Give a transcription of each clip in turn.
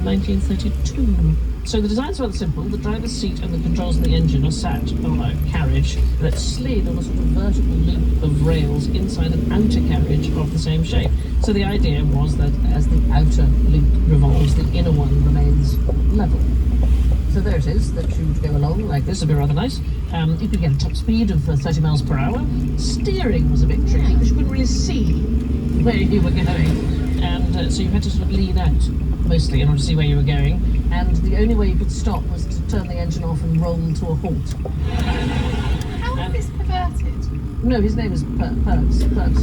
1932. So the design's rather simple. The driver's seat and the controls of the engine are sat on a carriage that slid on a sort of vertical loop of rails inside an outer carriage of the same shape. So the idea was that as the outer loop revolves, the inner one remains level. So there it is, that you would go along like this. Would be rather nice. You could get a top speed of 30 miles per hour. Steering was a bit tricky because you couldn't really see where you were going. And so you had to sort of lean out mostly in order to see where you were going. And the only way you could stop was to turn the engine off and roll to a halt. How is this perverted? No, his name is Perks. Perks.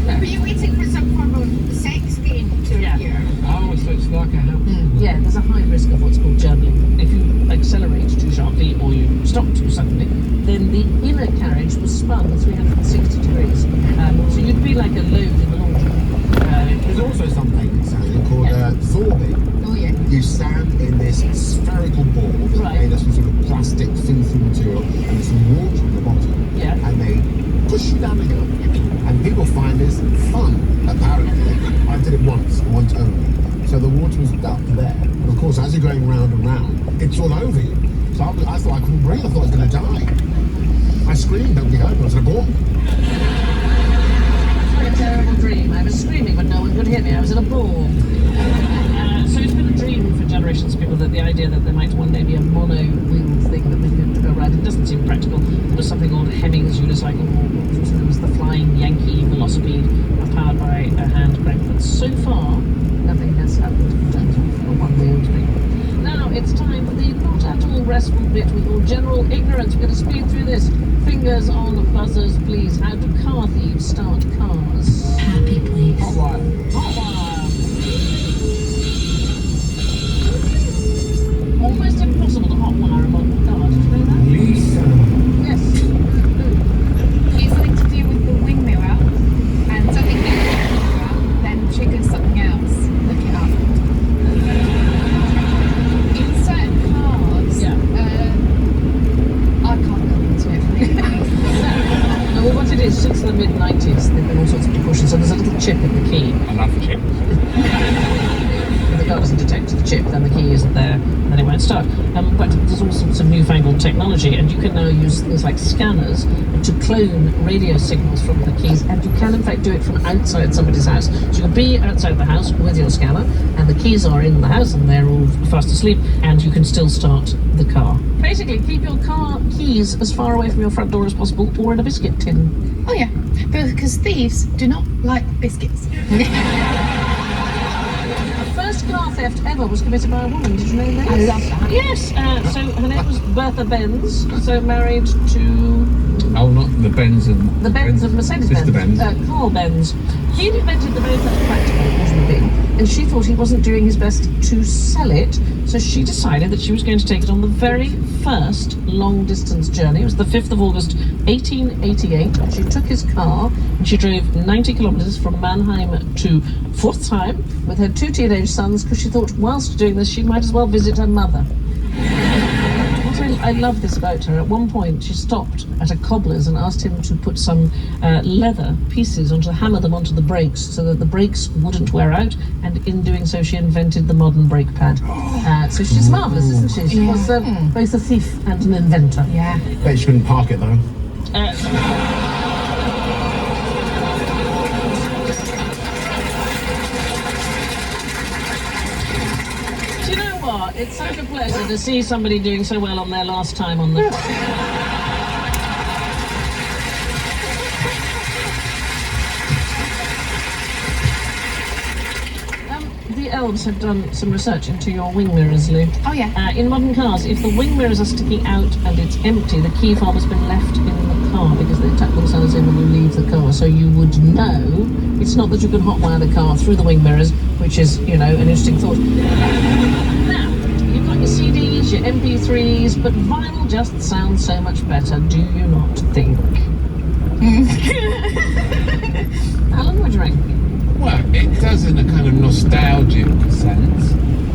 But you're waiting for some form of sex game to appear. Oh, so it's like a house. Yeah, there's a high risk of what's called journaling. If you accelerate too sharply or you stop too suddenly, then the inner carriage was spun 360 degrees. So you'd be like a load in the laundry. There's also something, Sally, called Zorby. Oh yeah. You stand in this spherical board made of some sort of plastic see-through material and there's some water at the bottom. Yeah. And they push you down the hill. And people find this fun, apparently. I did it once only. So the water was up there. And of course, as you're going round and round, it's all over you. So I thought I couldn't breathe. I thought I was going to die. I screamed, nobody heard me. I was in a ball. A terrible dream. I was screaming, but no one could hear me. I was in a ball. So it's been a dream for generations of people that the idea that there might one day be a mono-wheeled thing that we could go ride. It doesn't seem practical. There's something called Hemmings unicycle, which was known as the Flying Yankee Velocipede, powered by a hand crank. But so far, nothing has happened in terms of a one-wheeled thing. Now it's time for the not at all restful bit with your general ignorance. We're going to speed through this. Fingers on buzzers, please. How do car thieves start cars? Happy, please. Hot wire. Hot wire. Almost impossible to hot wire a modern car. Did you know that? Lisa. Yes. It's something to do with the wing mirror, and something that then triggers something else. Look it up. In certain cars, I can't go into it. No, well, what it is, since the mid-90s, there have been all sorts of precautions. So there's a little chip in the key. I love the chip. If the car doesn't detect the chip, then the key isn't there, and then it won't start. But there's all sorts of newfangled technology, and you can now use things like scanners to clone radio signals from the keys, and you can in fact do it from outside somebody's house. So you can be outside the house with your scanner, and the keys are in the house, and they're all fast asleep, and you can still start the car. Basically, keep your car keys as far away from your front door as possible, or in a biscuit tin. Oh yeah, because thieves do not like biscuits. First car theft ever was committed by a woman. Did you know that? I love that. Yes. So her name was Bertha Benz. So married to Oh, not the Benz and... the Benz of Mercedes-Benz. Mr. Benz. Carl Benz. He'd invented the very first practical, it wasn't a big, and she thought he wasn't doing his best to sell it, so she decided that she was going to take it on the very first long-distance journey. It was the 5th of August, 1888. She took his car and she drove 90 kilometres from Mannheim to Pforzheim with her 2 teenage sons, because she thought whilst doing this she might as well visit her mother. I love this about her. At one point, she stopped at a cobbler's and asked him to put some leather pieces hammer them onto the brakes so that the brakes wouldn't wear out. And in doing so, she invented the modern brake pad. So she's marvellous, isn't she? She was both a thief and an inventor. Yeah. Bet you couldn't park it though. It's such a pleasure to see somebody doing so well on their last time on the... The elves have done some research into your wing mirrors, Lou. Oh yeah. In modern cars, if the wing mirrors are sticking out and it's empty, the key fob has been left in the car because they tuck themselves in when you leave the car. So you would know it's not that you can hotwire the car through the wing mirrors, which is, you know, an interesting thought. Now, you've got your CDs, your MP3s, but vinyl just sounds so much better, do you not think? Alan, what do you reckon? Well, it does in a kind of nostalgic sense.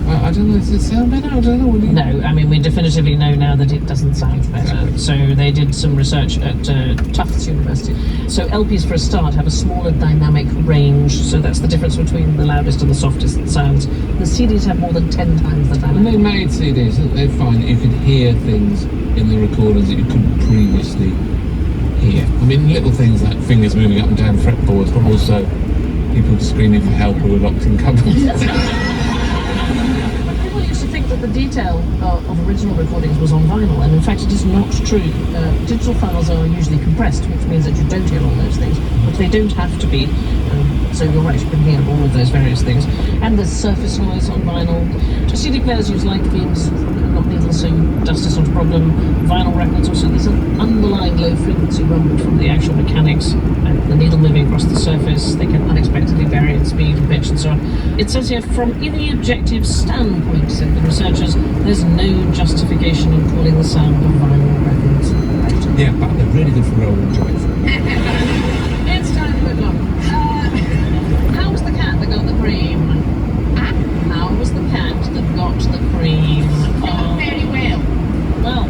I don't know, does it sound better? I don't know. No, I mean, we definitively know now that it doesn't sound better. Exactly. So they did some research at Tufts University. So LPs, for a start, have a smaller dynamic range, So that's the difference between the loudest and the softest sounds. The CDs have more than 10 times the When dynamic. they made CDs, they find that you could hear things in the recorders that you couldn't previously hear. I mean, little things like fingers moving up and down fretboards, but also people screaming for help who were locked in cupboards. People used to think that the detail of original recordings was on vinyl, and in fact it is not true. Digital files are usually compressed, which means that you don't hear all those things, but they don't have to be. So you're right, you can hear all of those various things. And there's surface noise on vinyl. CD players use light beams, not needles, so dust is not a problem. Vinyl records also, there's an underlying low frequency rumble from the actual mechanics, the needle moving across the surface. They can unexpectedly vary in speed and pitch and so on. It says here, from any objective standpoint, said the researchers, there's no justification in calling the sound of vinyl records better. Yeah, but they're really good for rolling joints. It's time to move on. How was the cat that got the cream? How was the cat that got the cream? Not very well. Well,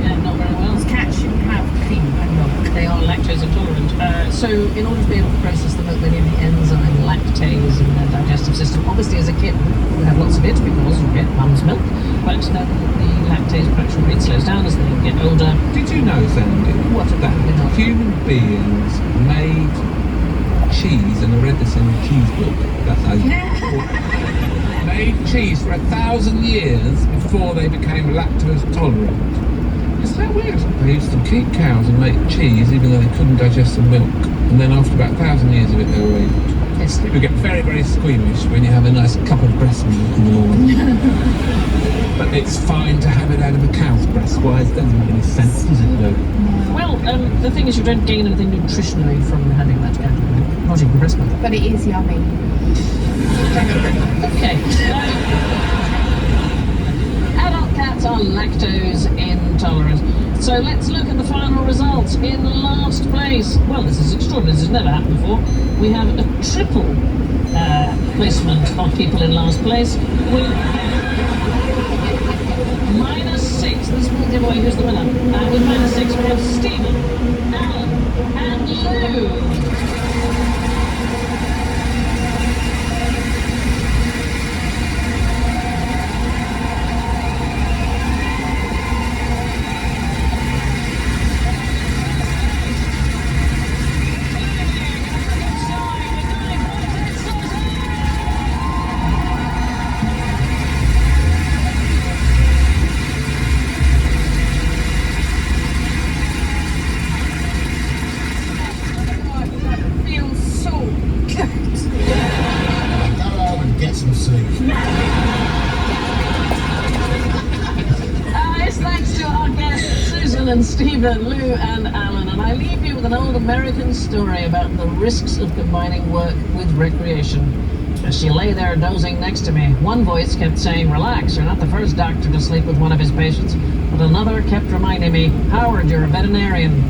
yeah, not very well. Cats shouldn't have cream and milk. They are lactose intolerant. So in order to be able to process the milk, they need the enzyme lactase in their digestive system. Obviously, as a kid, you have lots of it because you get mum's milk. But then the lactase production rate slows down as they get older. Did you know, Sandy, What that about it? human beings made cheese, and I read this in the cheese book, that's how you made cheese for 1,000 years before they became lactose tolerant. Isn't that weird? They used to keep cows and make cheese even though they couldn't digest the milk. And then after about 1,000 years of it, they were able to. Yes. People get very, very squeamish when you have a nice cup of breast milk in the morning. But it's fine to have it out of a cow's breast. Why? It doesn't make any sense, does it, though? Well, the thing is, you don't gain anything nutritionally from having that kind of milk, not even breast milk. But it is yummy. Okay. Adult cats are lactose intolerant. So let's look at the final results. In last place, well, this is extraordinary. This has never happened before. We have a triple placement of people in last place. With -6, this will give away who's the winner. With -6, we have Stephen, Alan, and Lou. Feels so good. Go home and get some sleep. It's thanks to our guests, Susan and Stephen, Lou and Alan. And I leave you with an old American story about the risks of combining work with recreation. As she lay there dozing next to me, one voice kept saying, "Relax, you're not the first doctor to sleep with one of his patients." But another kept reminding me, "Howard, you're a veterinarian."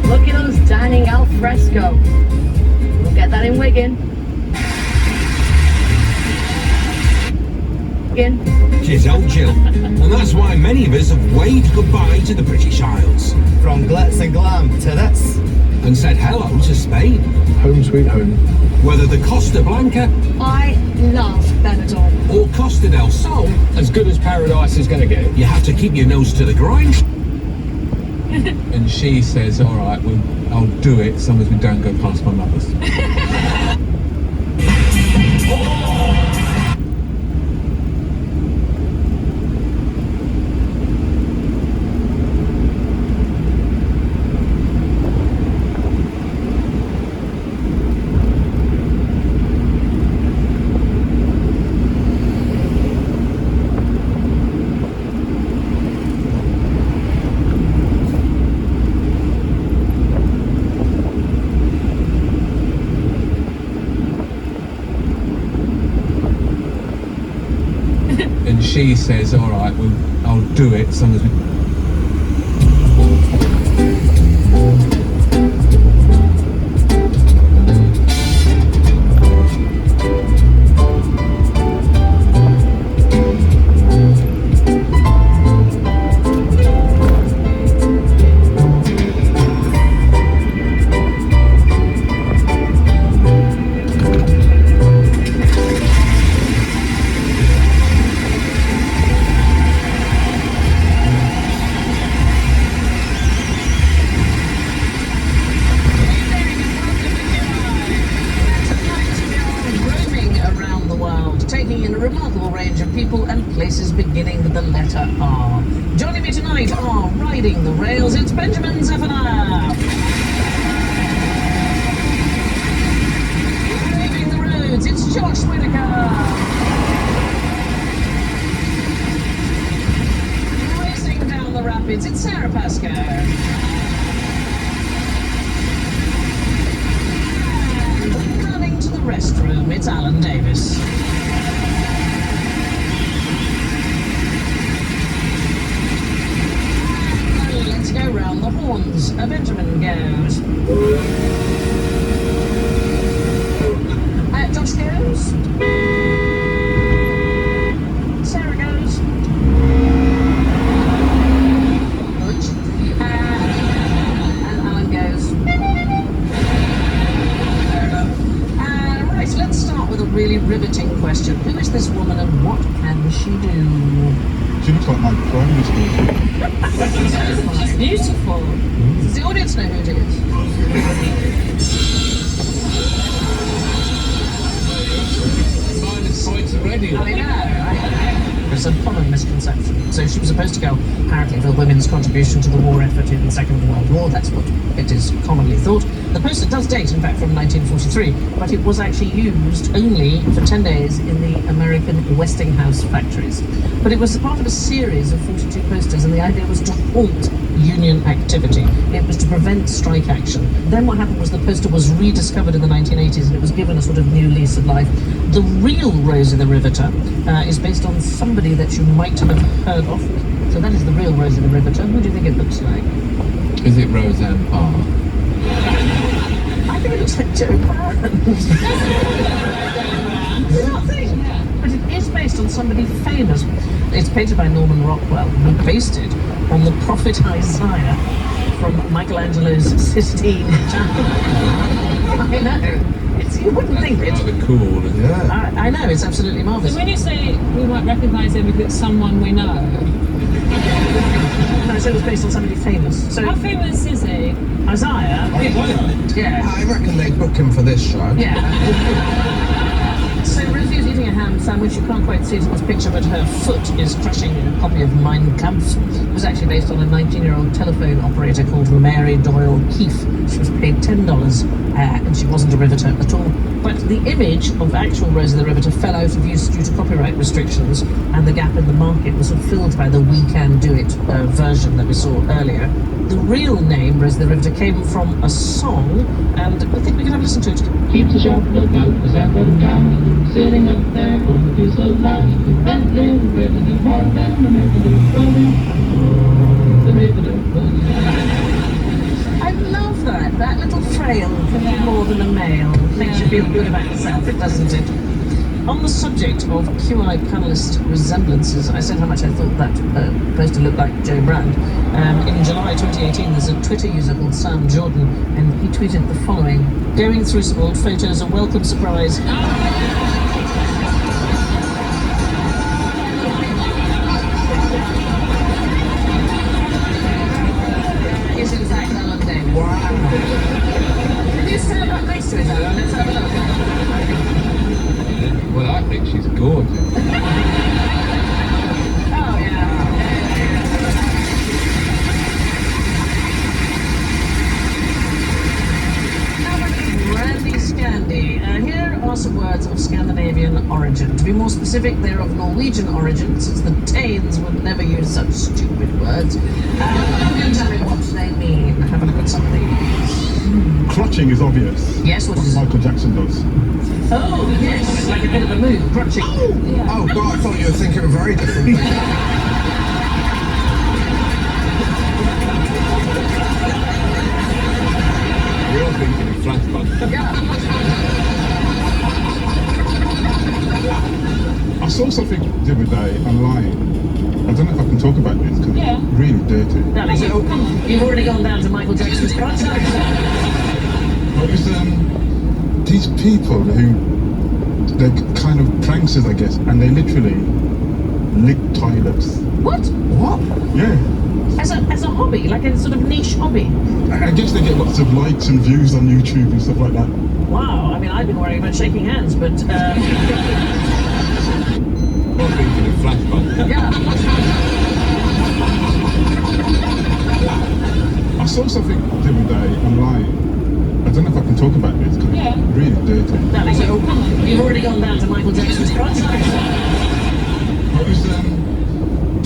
Look at us dining al fresco. We'll get that in Wigan. Tis old Jill, and that's why many of us have waved goodbye to the British Isles From glitz and glam to this. and said hello to Spain. Home sweet home. Whether the Costa Blanca I love Benidorm. or Costa del Sol, As good as paradise is going to get. you have to keep your nose to the grind. And she says, all right, I'll do it as long as we don't go past my mother's. and she says, all right, well, I'll do it as long as we... Taking in a remarkable range of people and places beginning with the letter R. Joining me tonight are riding the rails, it's Benjamin Zephaniah. Paving the roads, it's Josh Whittaker. Racing down the rapids, it's Sarah Pascoe. And running to the restroom, it's Alan Davis. Go round the horns. Benjamin goes. Josh goes. Sarah goes. And Alan goes. Right, let's start with a really riveting question. Who is this woman and what can she do? She looks like my primary school. She's beautiful. Does the audience know who it is? Minus points already. I know. There's a common misconception. So she was supposed to go, apparently, for women's contribution to the war effort in the Second World War. That's what it is commonly thought. The poster does date, in fact, from 1943, but it was actually used only for 10 days in the American Westinghouse factories. But it was part of a series of 42 posters, and the idea was to halt union activity. It was to prevent strike action. Then what happened was the poster was rediscovered in the 1980s, and it was given a sort of new lease of life. The real Rosie the Riveter is based on somebody that you might have heard of. So that is the real Rosie the Riveter. Who do you think it looks like? Is it Roseanne Parr? I think it looks like Joe Brown. Do you not think? But it is based on somebody famous. It's painted by Norman Rockwell, who based it on the prophet Isaiah from Michelangelo's Sistine Chapel. I know. You wouldn't think it. Rather cool. Yeah. I know, it's absolutely marvellous. So when you say we might recognise him because it's someone we know, No, so it was based on somebody famous. So how famous is he? Isaiah. Yeah. I reckon they book him for this show. Yeah. So Rosie's eating a ham sandwich. You can't quite see it in this picture, but her foot is crushing a copy of Mein Kampf. It was actually based on a 19-year-old telephone operator called Mary Doyle Keefe. She was paid $10, and she wasn't a riveter at all. But the image of actual Rosie the Riveter fell out of use due to copyright restrictions, and the gap in the market was filled by the We Can Do It version that we saw earlier. The real name, Rosie the Riveter, came from a song, and I think we can have a listen to it. Keeps a sharp lookout for Sanford County, sitting up there on a piece of land. That little river is more than the I love that. That little trail can be more than a male. Makes you feel good about yourself, it doesn't it? On the subject of QI panellist resemblances, I said how much I thought that poster looked like Joe Brand. In July 2018, there's a Twitter user called Sam Jordan, and he tweeted the following: "Going through some old photos, a welcome surprise." Is in fact Alan Davis. Wow. Can you stand up next to it, Alan? Let's have a look. Well, I think she's gorgeous. Oh, yeah. Randy Scandi. Here are some words of Scandinavian origin. To be more specific, they're of Norwegian origin, since the Danes would never use such stupid words. You can tell me what they mean. Have a look at some of these. Clutching is obvious. Yes, what What is it? Michael Jackson does. Oh, yes, like a bit of a move, crutching. Oh, God, I thought you were thinking of a very different thing. You're thinking of flashback. I saw something the other day online. I don't know if I can talk about this because Yeah. it's really dirty. Darling, you've already gone down to Michael Jackson's crutch. It was these people who they're kind of pranksters, I guess, and they literally lick toilets. What? What? Yeah. As a hobby, like a sort of niche hobby. I guess they get lots of likes and views on YouTube and stuff like that. Wow, I mean, I've been worrying about shaking hands, but You're thinking of flashback. yeah. I saw something the other day online. I don't know if I can talk about this because Yeah. it's really dirty. Darling, you've already gone down to Michael Jackson's crutch. It was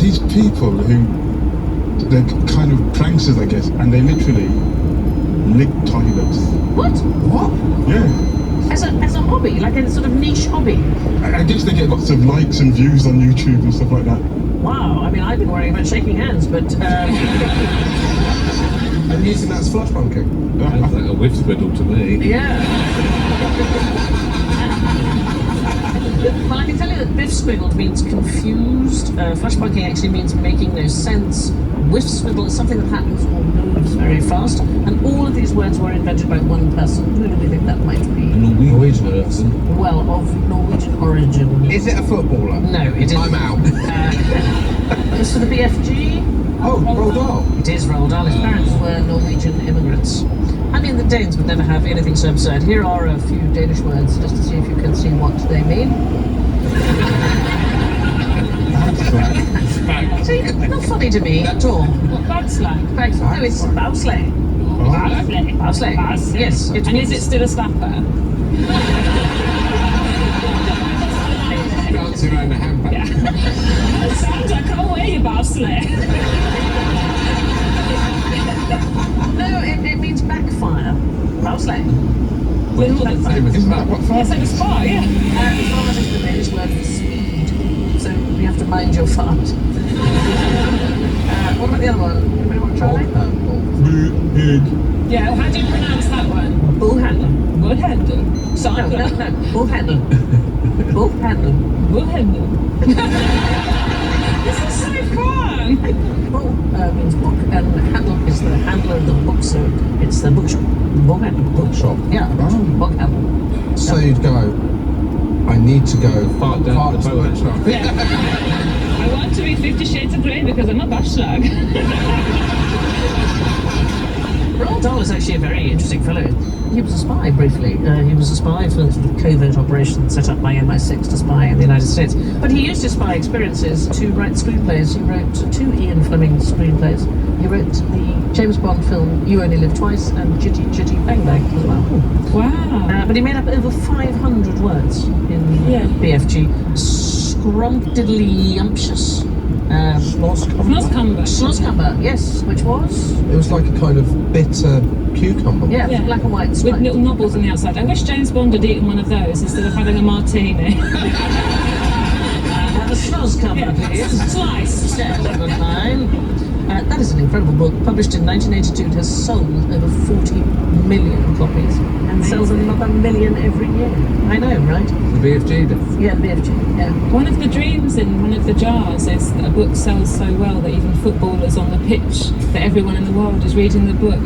these people who they're kind of pranksters, I guess, and they literally lick toilets. What? What? Yeah. As a hobby, like a sort of niche hobby. I guess they get lots of likes and views on YouTube and stuff like that. Wow, I mean, I've been worrying about shaking hands, but And using that as flush bunking. Sounds like a whiff swiddle to me. yeah. Well, I can tell you that biff squiggled means confused. Flashbunking actually means making no sense. Whiff swiddle is something that happens or moves very fast. And all of these words were invented by one person. Who do we think that might A be? Norwegian person. Well, of Norwegian origin. Is it a footballer? No, it I'm isn't. out. It's for the BFG. Oh, Roald Dahl. It is Roald Dahl. His parents were Norwegian immigrants. I mean, the Danes would never have anything so absurd. Here are a few Danish words, just to see if you can see what they mean. See, not funny to me at all. What bad slang? Thanks. No, it's bowsleigh. Bowsleigh. Yes. And is it still a slapper? Dancing around the handbag. Santa, come away, you bobsleigh. No, it means backfire. Bowsleigh. Same as Isn't that that. what It's fart like a is? spa, yeah. Fart is the Danish word for speed. So you have to mind your fart. What about the other one? Anybody want to try? Pig. Yeah, how do you pronounce that one? Bullhandler. Woodhander. No, Sandra. no, no. Bullhandler. Bullhandler. Woodhander. This is so fun. Bull means book, and handle is the handler of the book, so it's the bookshop. Bookhandler. Bookshop. Yeah, bookhandler. So you'd go, I need to go Fart down fart the to boat. bookshop. I want to read 50 Shades of Grey because I'm a bashlag. Roald Dahl is actually a very interesting fellow. He was a spy briefly. He was a spy for the sort of covert operation set up by MI6 to spy in the United States. But he used his spy experiences to write screenplays. He wrote 2 Ian Fleming screenplays. He wrote the James Bond film You Only Live Twice and Chitty Chitty Bang Bang as well. Wow. But he made up over 500 words in Yeah. BFG. Scrumptiddlyumptious. Schlosscumber. Schlosscumber, yes, which was? It was like a kind of bitter cucumber. Yeah, Yeah. black and white With striped. little knobbles on the outside. I wish James Bond had eaten one of those instead of having a martini. The Schlosscumber, please. Slice. Yeah, number 9. That is an incredible book, published in 1982. It has sold over 40 million copies and sells another million every year. I know, right? The BFG does. Yeah, the BFG, yeah. One of the dreams in one of the jars is that a book sells so well that even footballers on the pitch, that everyone in the world is reading the book.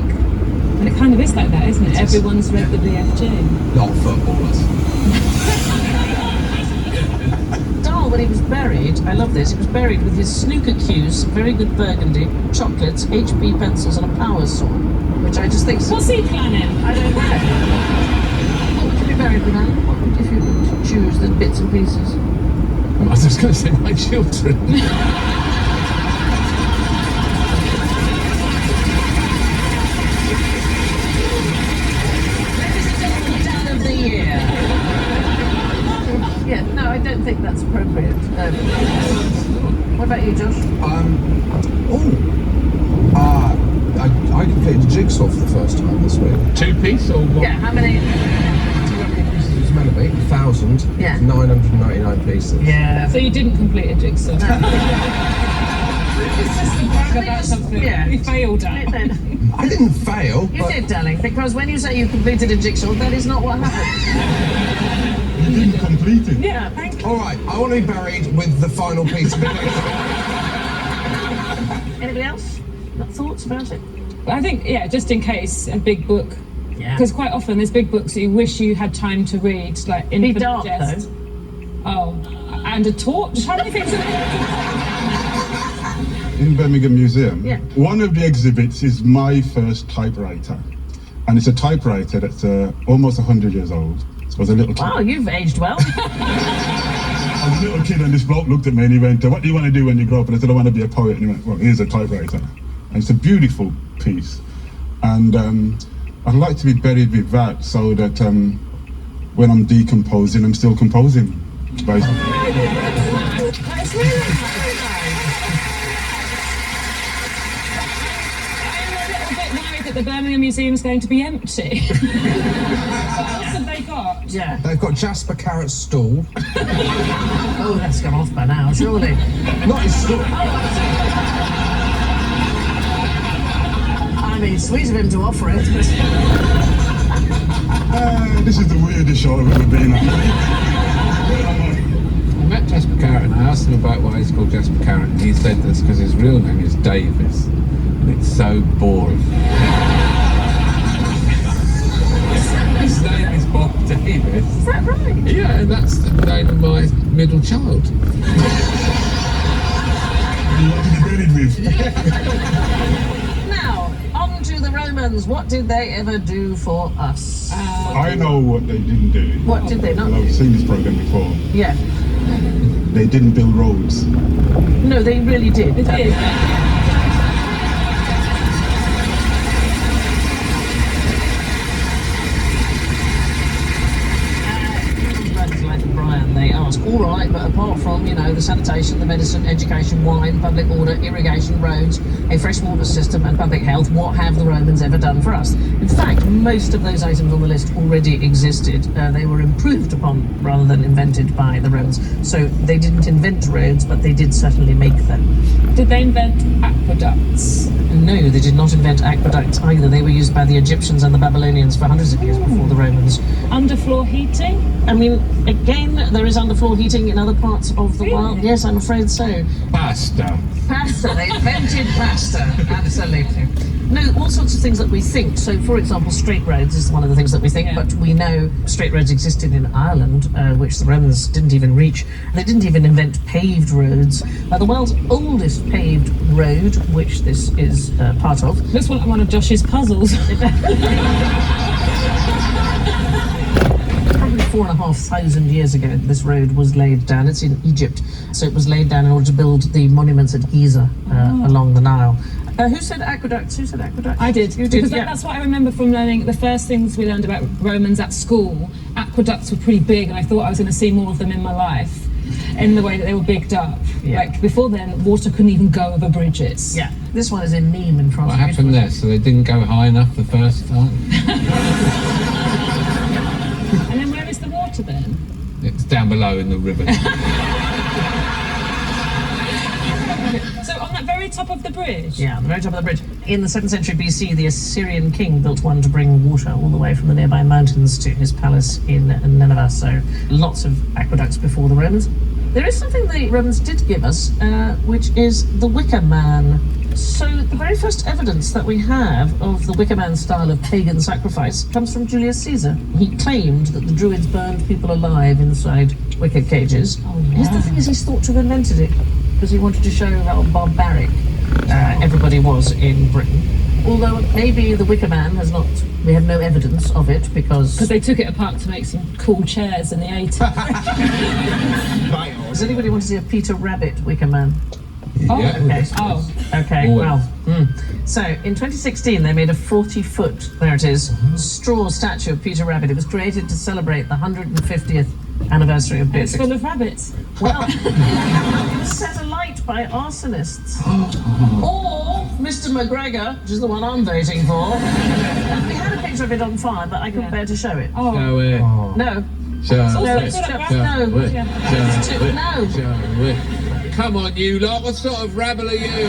And it kind of is like that, isn't it? Everyone's read the BFG. Not footballers. Dahl, when he was buried, I love this, he was buried with his snooker cues, very good burgundy, chocolates, HB pencils and a power saw, which I just think... What's he planning? I don't know. What would you be buried with, Alan? What would, if you could choose the bits and pieces? I was just going to say my children. Down of the year. Yeah, no, I don't think that's appropriate. What about you, Josh? I completed Jigsaw for the first time this week. 2-piece or what? Yeah, how many? It was meant to me, 1,000, Yeah. 999 pieces. Yeah. So you didn't complete a jigsaw. It's just a brag about something you failed at. I didn't fail. You did, darling, because when you say you completed a jigsaw, that is not what happened. You didn't complete it. Yeah, thank you. All right, I want to be buried with the final piece of it. Anybody else? Got thoughts about it? I think, just in case, a big book. Yeah. Because quite often there's big books that you wish you had time to read, like Be Infinite dark, Jest. Oh, and a torch? How many things are there? In Birmingham Museum, Yeah. one of the exhibits is my first typewriter. And it's a typewriter that's almost 100 years old. I was a little kid. Wow, you've aged well. I was a little kid and this bloke looked at me and he went, what do you want to do when you grow up? And I said, I want to be a poet. And he went, well, here's a typewriter. And it's a beautiful piece. And I'd like to be buried with that so that when I'm decomposing, I'm still composing. Basically. That's really nice. The Birmingham Museum's going to be empty. What else have they got? Yeah. They've got Jasper Carrot's stool. Oh, that's gone off by now, surely. Not his stool. I mean, sweet of him to offer it, but... This is the weirdest show I've ever been on. I met Jasper Carrot and I asked him about why he's called Jasper Carrot, and he said that's because his real name is Davis, and it's so boring. His name is Bob Davis. Is that right? Yeah, and that's the name of my middle child. You want to be buried with? Now, on to the Romans. What did they ever do for us? I know what they didn't do. What did they not Well, I've do? seen this program before. Yeah. They didn't build roads. No, they really did. It is. Like Brian, they ask, all right, but apart from, the sanitation, the medicine, education, wine, public order, irrigation, roads, a freshwater system and public health, what have the Romans ever done for us? In fact, most of those items on the list already existed. They were improved upon rather than invented by the Romans. So they didn't invent roads, but they did certainly make them. Did they invent aqueducts? No, they did not invent aqueducts either. They were used by the Egyptians and the Babylonians for hundreds of years before the Romans. Underfloor heating? I mean, again, there is underfloor heating in other parts of the world. Yes, I'm afraid so. Pasta. Pasta, they invented pasta, absolutely. No, all sorts of things that we think. So, for example, straight roads is one of the things that we think, but we know straight roads existed in Ireland, which the Romans didn't even reach. They didn't even invent paved roads. The world's oldest paved road, which this is part of. Looks like one of Josh's puzzles. Probably 4,500 years ago, this road was laid down. It's in Egypt, so it was laid down in order to build the monuments at Giza along the Nile. Who said aqueducts? Who said aqueducts? I did. You did, Because yeah. that's what I remember from learning the first things we learned about Romans at school. Aqueducts were pretty big, and I thought I was going to see more of them in my life in the way that they were bigged up. Yeah. Like, before then, water couldn't even go over bridges. Yeah, this one is in Nîmes in France. What happened there? So they didn't go high enough the first time? And then where is the water then? It's down below in the river. So on that very top of the bridge? Yeah, the very top of the bridge. In the 2nd century BC, the Assyrian king built one to bring water all the way from the nearby mountains to his palace in Nineveh. So lots of aqueducts before the Romans. There is something the Romans did give us, which is the Wicker Man. So the very first evidence that we have of the Wicker Man style of pagan sacrifice comes from Julius Caesar. He claimed that the Druids burned people alive inside wicker cages. Oh, Yes, the thing is, he's thought to have invented it because he wanted to show how barbaric everybody was in Britain. Although maybe the Wicker Man has not, we have no evidence of it because they took it apart to make some cool chairs in the 80s. Does anybody want to see a Peter Rabbit Wicker Man? Oh, Yeah, okay. Oh, Okay, Always. well. So, in 2016, they made a 40-foot, there it is, straw statue of Peter Rabbit. It was created to celebrate the 150th anniversary of it's Beatrix. full of rabbits. Well, it was set alight by arsonists. Or Mr. McGregor, which is the one I'm voting for. We had a picture of it on fire, but I couldn't bear to show it. Oh, So, No. Come on, you lot. What sort of rabble are you?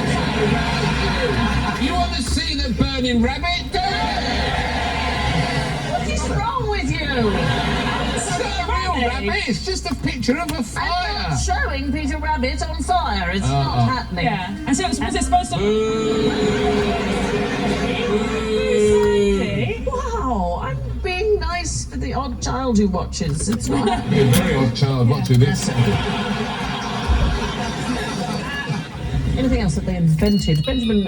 You want to see the burning rabbit? Do What is wrong with you? It's not a real rabbit. It's just a picture of a fire. I'm not showing Peter Rabbit on fire. It's not happening. Yeah. And so was it supposed to... Wow, I'm being nice for the odd child who watches. It's not happening. You're a very odd child watching this. Anything else that they invented? Benjamin